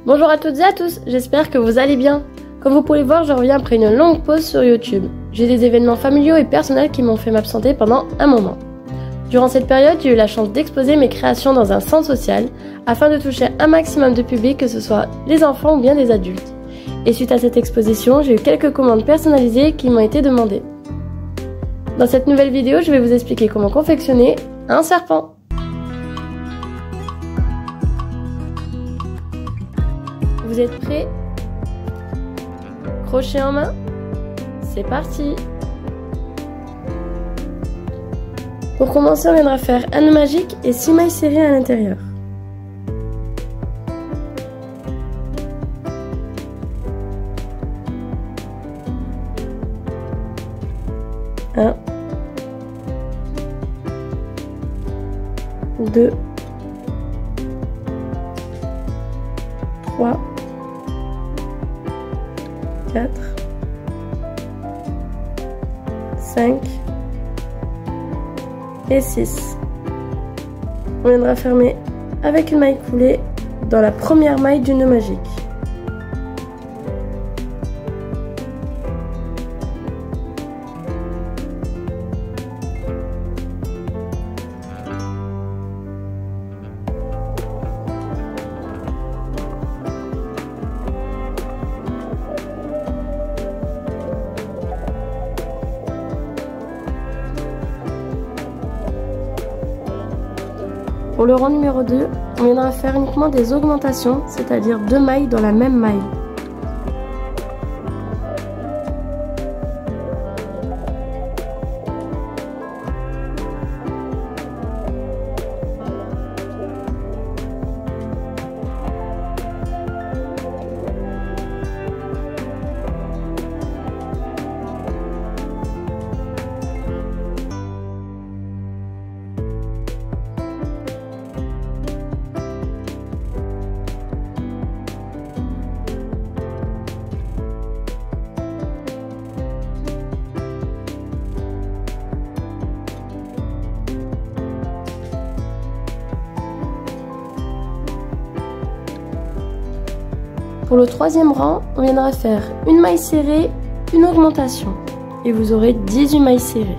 Bonjour à toutes et à tous, j'espère que vous allez bien. Comme vous pouvez le voir, je reviens après une longue pause sur YouTube. J'ai des événements familiaux et personnels qui m'ont fait m'absenter pendant un moment. Durant cette période, j'ai eu la chance d'exposer mes créations dans un centre social afin de toucher un maximum de public, que ce soit les enfants ou bien des adultes. Et suite à cette exposition, j'ai eu quelques commandes personnalisées qui m'ont été demandées. Dans cette nouvelle vidéo, je vais vous expliquer comment confectionner un serpent. Vous êtes prêts? Crochet en main? C'est parti! Pour commencer, on viendra faire un nœud magique et 6 mailles serrées à l'intérieur. Un, 2, 3, 4, 5 et 6. On viendra fermer avec une maille coulée dans la première maille du nœud magique. Pour le rang numéro 2, on viendra faire uniquement des augmentations, c'est-à-dire 2 mailles dans la même maille. Pour le troisième rang, on viendra faire une maille serrée, une augmentation. Et vous aurez 18 mailles serrées.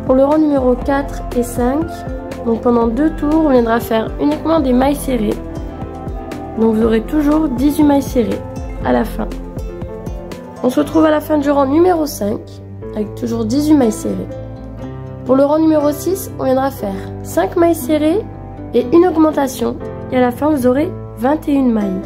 Pour le rang numéro 4 et 5, donc pendant 2 tours, on viendra faire uniquement des mailles serrées. Donc vous aurez toujours 18 mailles serrées à la fin. On se retrouve à la fin du rang numéro 5, avec toujours 18 mailles serrées. Pour le rang numéro 6, on viendra faire 5 mailles serrées et une augmentation. Et à la fin, vous aurez 21 mailles.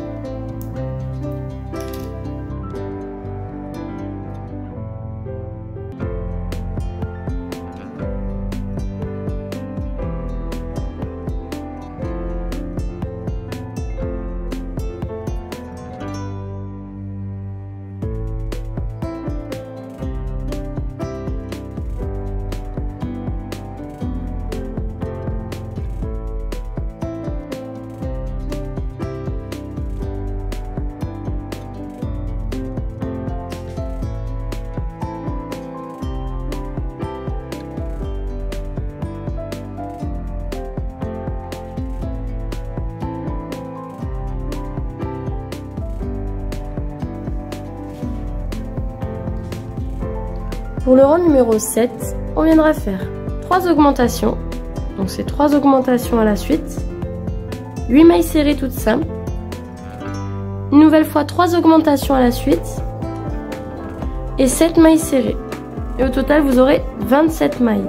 Pour le rang numéro 7, on viendra faire 3 augmentations. Donc c'est 3 augmentations à la suite. 8 mailles serrées toutes simples. Une nouvelle fois 3 augmentations à la suite. Et 7 mailles serrées. Et au total, vous aurez 27 mailles.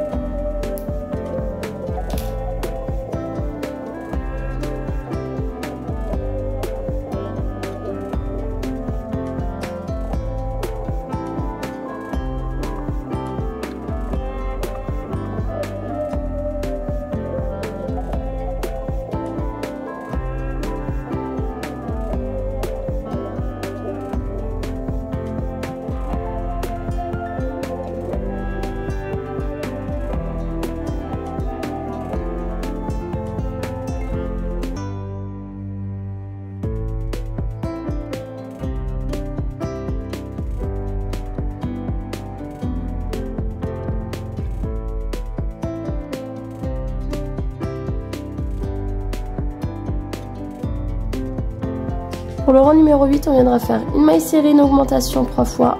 Pour le rang numéro 8, on viendra faire une maille serrée, une augmentation 3 fois,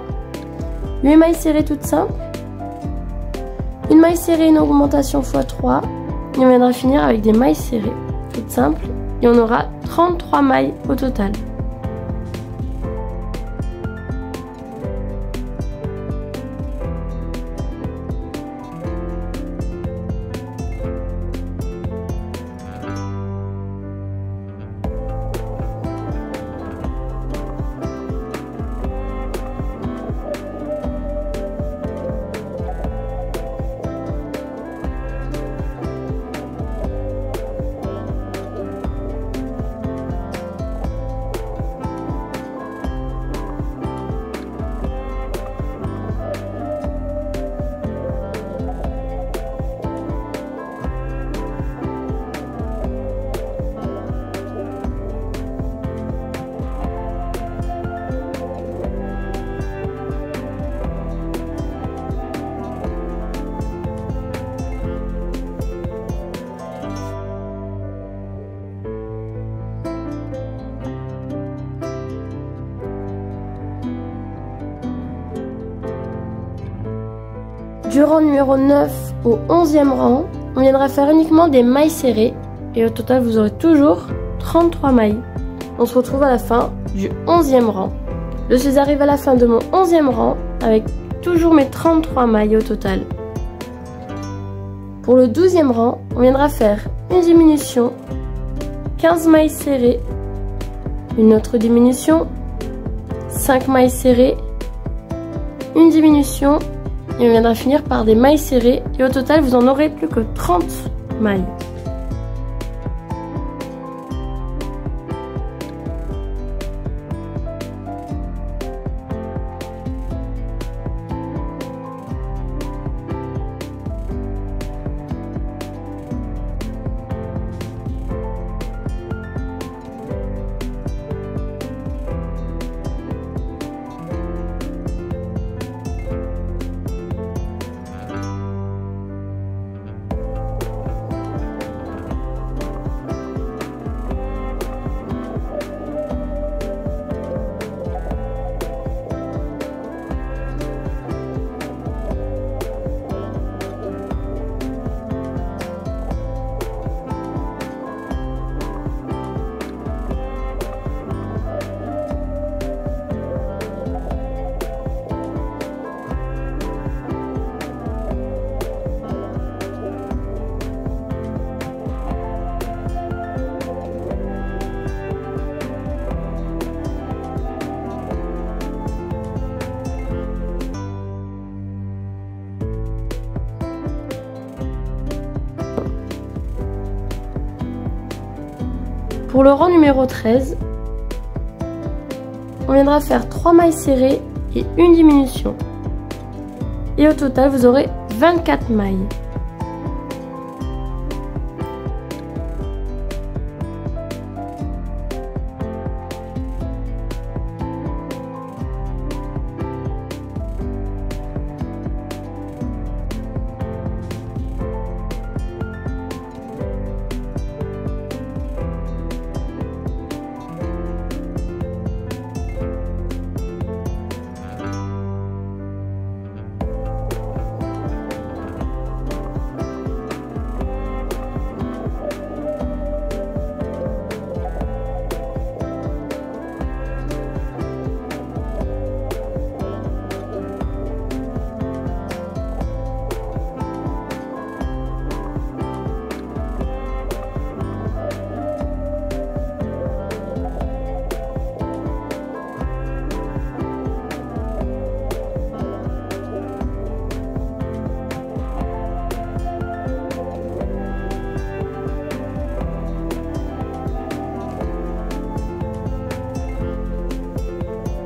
8 mailles serrées toutes simples, une maille serrée, une augmentation x3, et on viendra finir avec des mailles serrées toutes simples, et on aura 33 mailles au total. Du rang numéro 9 au 11e rang, on viendra faire uniquement des mailles serrées et au total vous aurez toujours 33 mailles. On se retrouve à la fin du 11e rang. Je suis arrivée à la fin de mon 11e rang avec toujours mes 33 mailles au total. Pour le 12e rang, on viendra faire une diminution, 15 mailles serrées, une autre diminution, 5 mailles serrées, une diminution, et on viendra finir par des mailles serrées et au total vous en aurez plus que 30 mailles. Pour le rang numéro 13, on viendra faire 3 mailles serrées et une diminution. Et au total, vous aurez 24 mailles.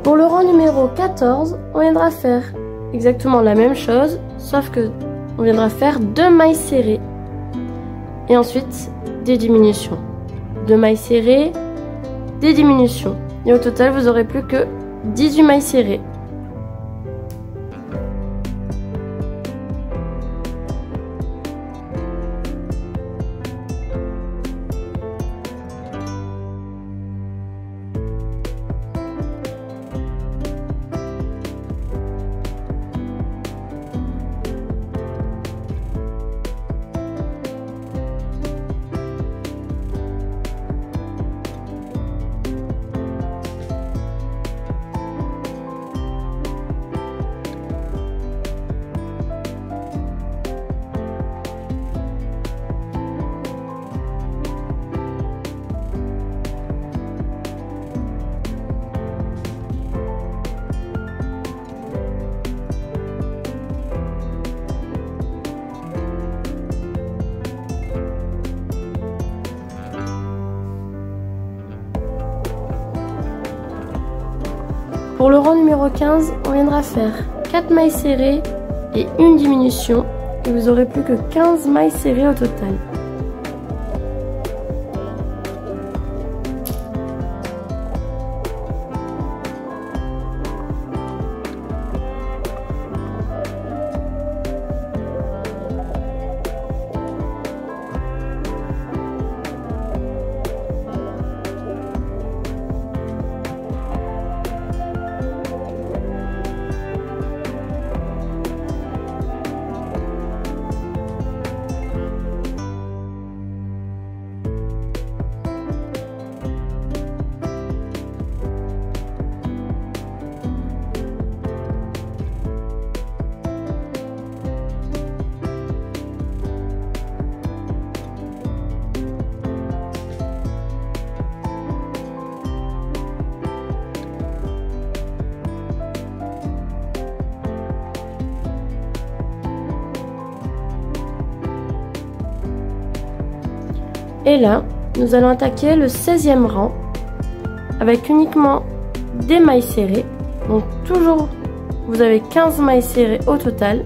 Pour le rang numéro 14, on viendra faire exactement la même chose, sauf que on viendra faire 2 mailles serrées et ensuite des diminutions. 2 mailles serrées, des diminutions. Et au total, vous aurez plus que 18 mailles serrées. Pour le rang numéro 15, on viendra faire 4 mailles serrées et une diminution. Et vous aurez plus que 15 mailles serrées au total. Et là, nous allons attaquer le 16e rang avec uniquement des mailles serrées. Donc toujours, vous avez 15 mailles serrées au total.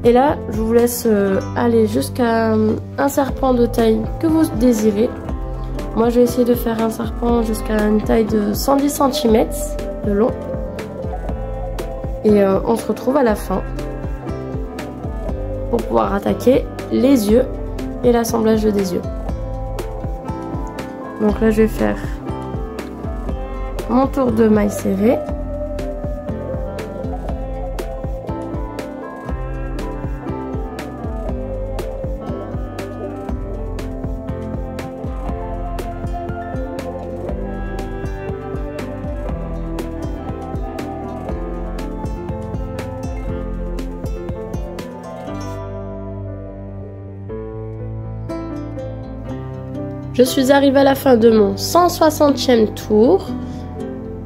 Et là, je vous laisse aller jusqu'à un serpent de taille que vous désirez. Moi, je vais essayer de faire un serpent jusqu'à une taille de 110 cm de long. Et on se retrouve à la fin pour pouvoir attaquer les yeux et l'assemblage des yeux. Donc là, je vais faire mon tour de mailles serrées. Je suis arrivée à la fin de mon 160e tour.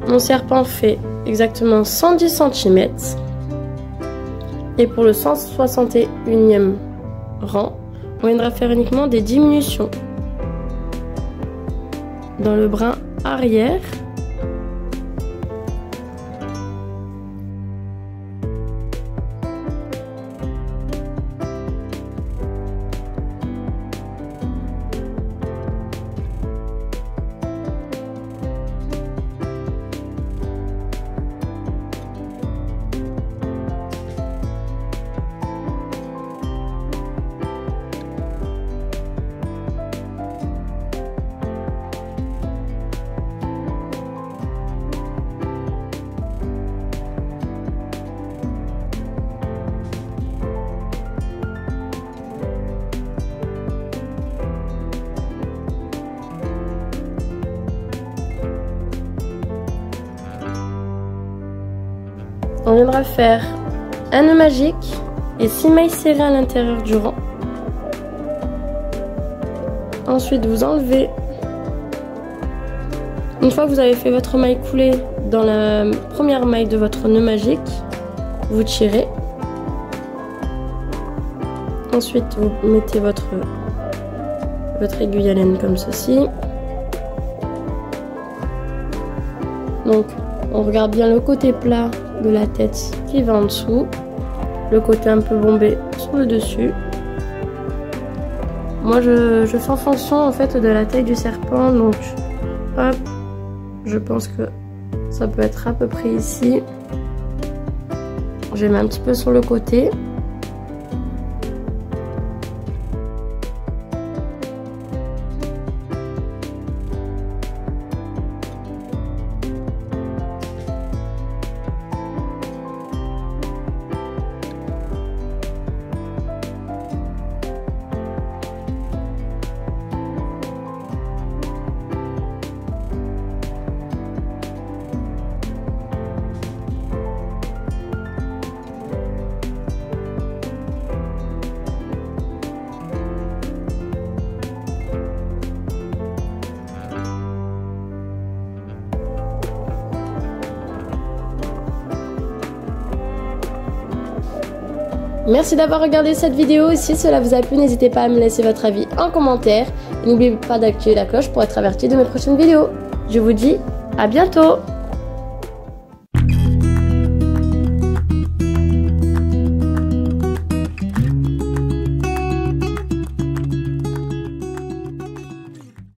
Mon serpent fait exactement 110 cm. Et pour le 161e rang, on viendra faire uniquement des diminutions dans le brin arrière. On viendra faire un nœud magique et 6 mailles serrées à l'intérieur du rang. Ensuite, vous enlevez. Une fois que vous avez fait votre maille coulée dans la première maille de votre nœud magique, vous tirez. Ensuite, vous mettez votre aiguille à laine comme ceci. Donc, on regarde bien le côté plat de la tête qui va en dessous, le côté un peu bombé sur le dessus. Moi je fais en fonction en fait de la taille du serpent, donc hop, je pense que ça peut être à peu près ici. Je mets un petit peu sur le côté. Merci d'avoir regardé cette vidéo. Si cela vous a plu, n'hésitez pas à me laisser votre avis en commentaire. Et n'oubliez pas d'activer la cloche pour être averti de mes prochaines vidéos. Je vous dis à bientôt!